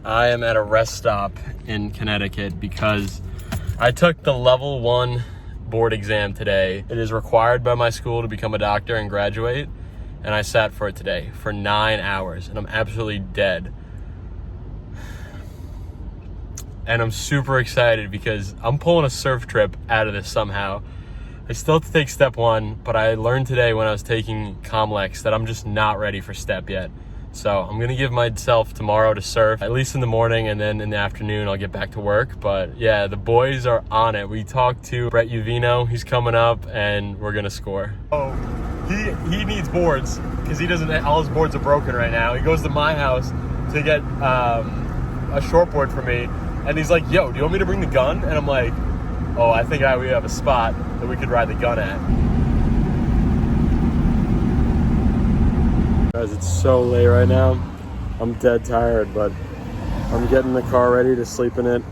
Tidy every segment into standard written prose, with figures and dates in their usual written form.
I am at a rest stop in Connecticut because I took the level 1 board exam today. It is required by my school to become a doctor and graduate, and I sat for it today for 9 hours, and I'm absolutely dead. And I'm super excited because I'm pulling a surf trip out of this somehow. I still have to take step 1, but I learned today when I was taking COMLEX that I'm just not ready for step yet. So I'm gonna give myself tomorrow to surf, at least in the morning, and then in the afternoon I'll get back to work. But yeah, the boys are on it. We talked to Brett Uvino, he's coming up, and we're gonna score. Oh, he needs boards because he doesn't, all his boards are broken right now. He goes to my house to get a shortboard for me, and he's like, yo, do you want me to bring the gun? And I'm like, oh, I think we have a spot that we could ride the gun at. Guys, it's so late right now. I'm dead tired, but I'm getting the car ready to sleep in it.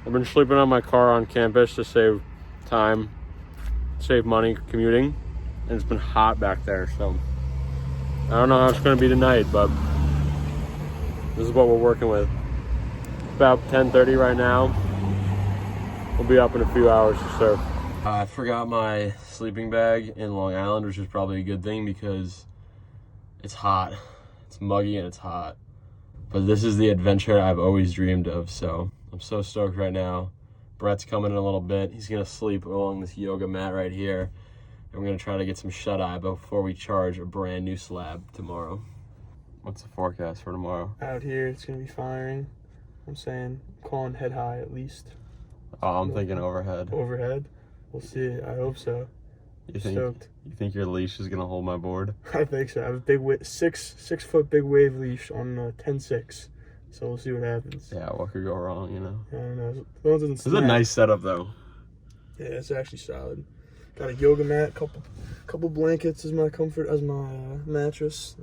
I've been sleeping on my car on campus to save time, save money commuting, and it's been hot back there, so I don't know how it's gonna be tonight, but this is what we're working with. It's about 10:30 right now. We'll be up in a few hours to surf. I forgot my sleeping bag in Long Island, which is probably a good thing because it's hot. It's muggy and it's hot. But this is the adventure I've always dreamed of, so I'm so stoked right now. Brett's coming in a little bit. He's gonna sleep along this yoga mat right here. And we're gonna try to get some shut-eye before we charge a brand new slab tomorrow. What's the forecast for tomorrow? Out here, it's gonna be firing. I'm calling head high at least. Oh, I'm thinking overhead. Overhead? We'll see. I hope so. Stoked. You think your leash is gonna hold my board? I think so. I have a big 6-foot big wave leash on 10-6. So we'll see what happens. Yeah, what could go wrong, you know? I don't know. As long as it doesn't This is a nice setup, though. Yeah, it's actually solid. Got a yoga mat, couple blankets as my comfort, as my mattress.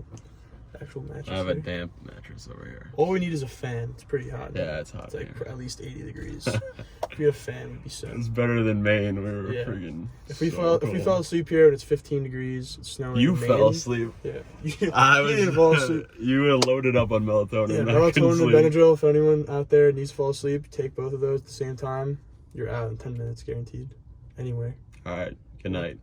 Actual mattress. I have a damp mattress over here. All we need is a fan. It's pretty hot. Yeah, it's hot. It's like at least 80 degrees. If we had a fan, we'd be set. It's better than Maine. We were freaking. If we fell asleep here and it's 15 degrees, it's snowing. You fell asleep. Yeah. You didn't fall asleep. You were loaded up on melatonin. Yeah, melatonin and Benadryl. If anyone out there needs to fall asleep, take both of those at the same time. You're out in 10 minutes, guaranteed. Anyway. All right. Good night.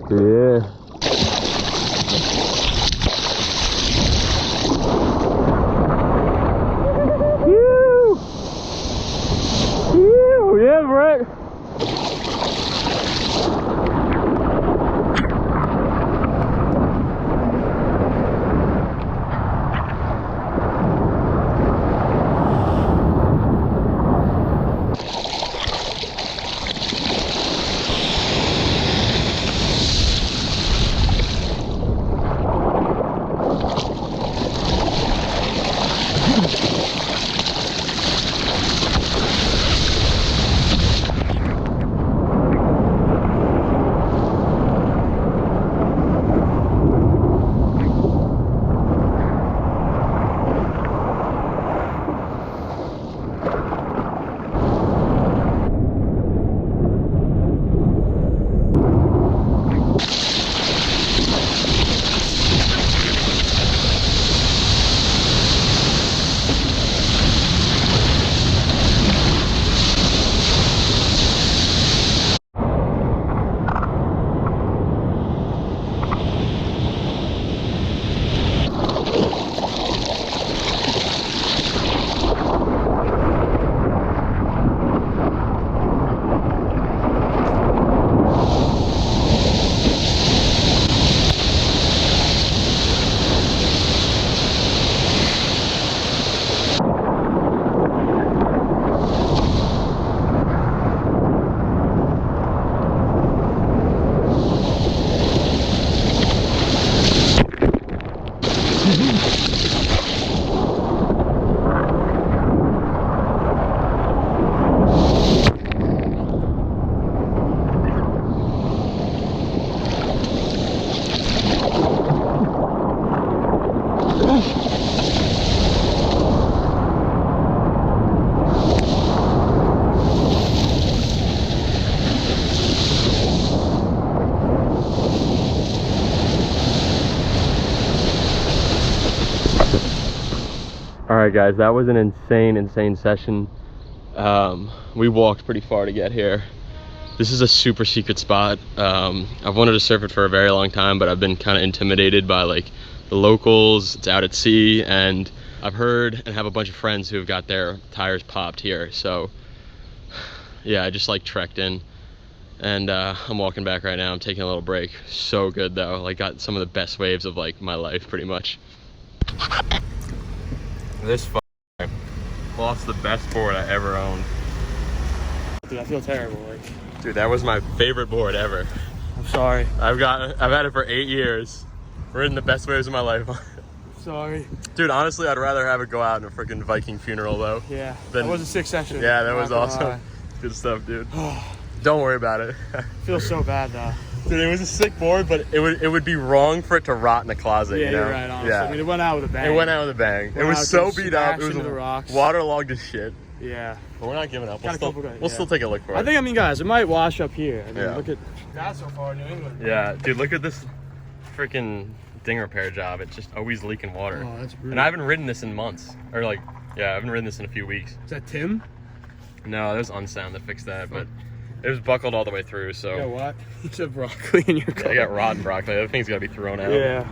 Yeah. Yeah, Brett. right, guys, that was an insane session. We walked pretty far to get here. This is a super secret spot. I've wanted to surf it for a very long time, but I've been kind of intimidated by like the locals. It's out at sea, and I've heard and have a bunch of friends who have got their tires popped here. So yeah, I just like trekked in, and I'm walking back right now. I'm taking a little break. So good though. Like, got some of the best waves of like my life pretty much. This lost the best board I ever owned. Dude, I feel terrible. Like, dude, that was my favorite board ever. I'm sorry. I've had it for 8 years. Ridden the best waves of my life. Sorry. Dude, honestly, I'd rather have it go out in a freaking Viking funeral though. Yeah. That was a sick session. Yeah, that was awesome. Good stuff, dude. Don't worry about it. Feels so bad though. Dude, it was a sick board, but it would be wrong for it to rot in the closet. Yeah, you know? you're right, honestly. Yeah. I mean, it went out with a bang. It went out with a bang. It was so beat up. It was waterlogged as shit. Yeah. But we're not giving up. We'll still take a look for it. I mean, guys, it might wash up here. I mean, yeah. Look at that so far in New England. Yeah, dude, look at this freaking ding repair job. It's just always leaking water. Oh, that's brutal. And I haven't ridden this in months. Or like, yeah, I haven't ridden this in a few weeks. Is that Tim? No, there's Unsound that fixed that, but it was buckled all the way through, so. You know what? You said broccoli in your car. Yeah, I got rotten broccoli. That thing's gotta be thrown out. Yeah.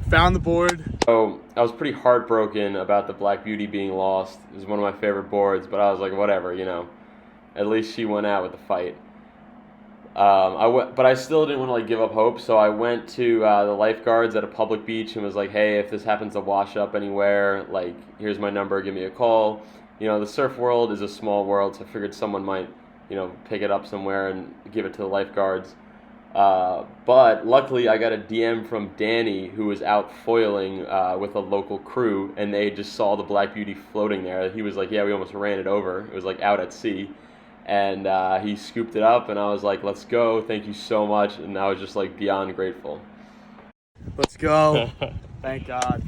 Found the board. So I was pretty heartbroken about the Black Beauty being lost. It was one of my favorite boards, but I was like, whatever, you know. At least she went out with the fight. But I still didn't want to like give up hope, so I went to the lifeguards at a public beach and was like, hey, if this happens to wash up anywhere, like, here's my number, give me a call. You know, the surf world is a small world, so I figured someone might, you know, pick it up somewhere and give it to the lifeguards. But luckily I got a DM from Danny, who was out foiling with a local crew, and they just saw the Black Beauty floating there. He was like, yeah, we almost ran it over. It was like out at sea. And he scooped it up, and I was like, let's go, thank you so much. And I was just like beyond grateful. Let's go. Thank God.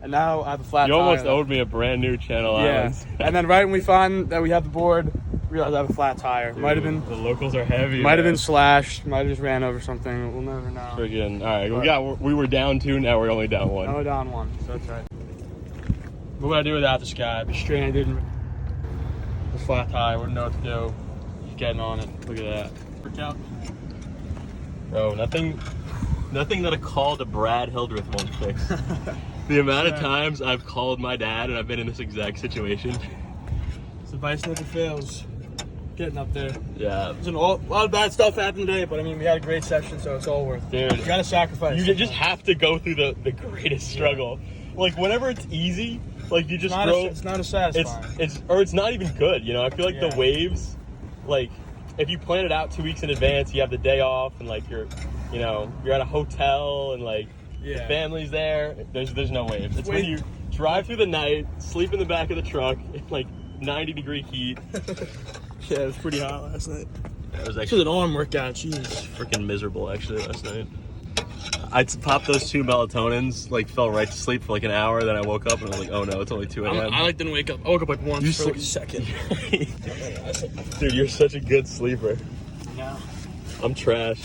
And now I have a flat tire. You almost owed me a brand new Channel Islands. And then right when we find that we have the board, realize I have a flat tire. Dude, might have been the locals are heavy. Might have been slashed. Might have just ran over something. We'll never know. Friggin', all right, we were down 2, now we're only down 1. Now we're down 1. So that's right. What would I do without this guy? I'd be stranded. The flat tire. Wouldn't know what to do. Just getting on it. Look at that. Work out. Bro, nothing that a call to Brad Hildreth won't fix. The amount of times I've called my dad and I've been in this exact situation. So advice never fails. Getting up there. Yeah. There's a lot of bad stuff happened today, but I mean, we had a great session, so it's all worth it. Dude. You gotta sacrifice. You just have to go through the greatest struggle. Yeah. Like, whenever it's easy, like, you just it's not as satisfying. It's not even good, you know? I feel like the waves, like, if you plan it out 2 weeks in advance, you have the day off, and, like, you're at a hotel, and, like, the family's there, there's no waves. It's when you drive through the night, sleep in the back of the truck, in, like, 90-degree heat. Yeah, it was pretty hot last night. Yeah, it was actually an arm workout. Jeez, freaking miserable actually last night. I popped those 2 melatonins, like fell right to sleep for like an hour. Then I woke up and I was like, oh no, it's only 2 a.m. I like didn't wake up. I woke up like once for like a second. Dude, you're such a good sleeper. Yeah. I'm trash.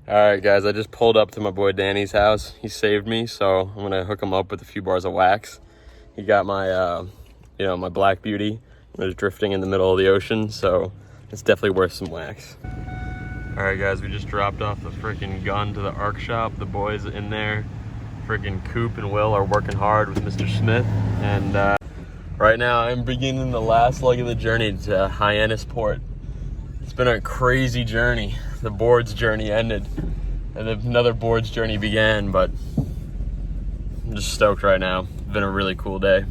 All right, guys, I just pulled up to my boy Danny's house. He saved me, so I'm gonna hook him up with a few bars of wax. He got my, my Black Beauty. It was drifting in the middle of the ocean, so it's definitely worth some wax. All right, guys, we just dropped off the freaking gun to the ARC shop. The boys in there, freaking Coop and Will, are working hard with Mr. Smith. And right now, I'm beginning the last leg of the journey to Hyannis Port. It's been a crazy journey. The board's journey ended, and another board's journey began, but I'm just stoked right now. It's been a really cool day.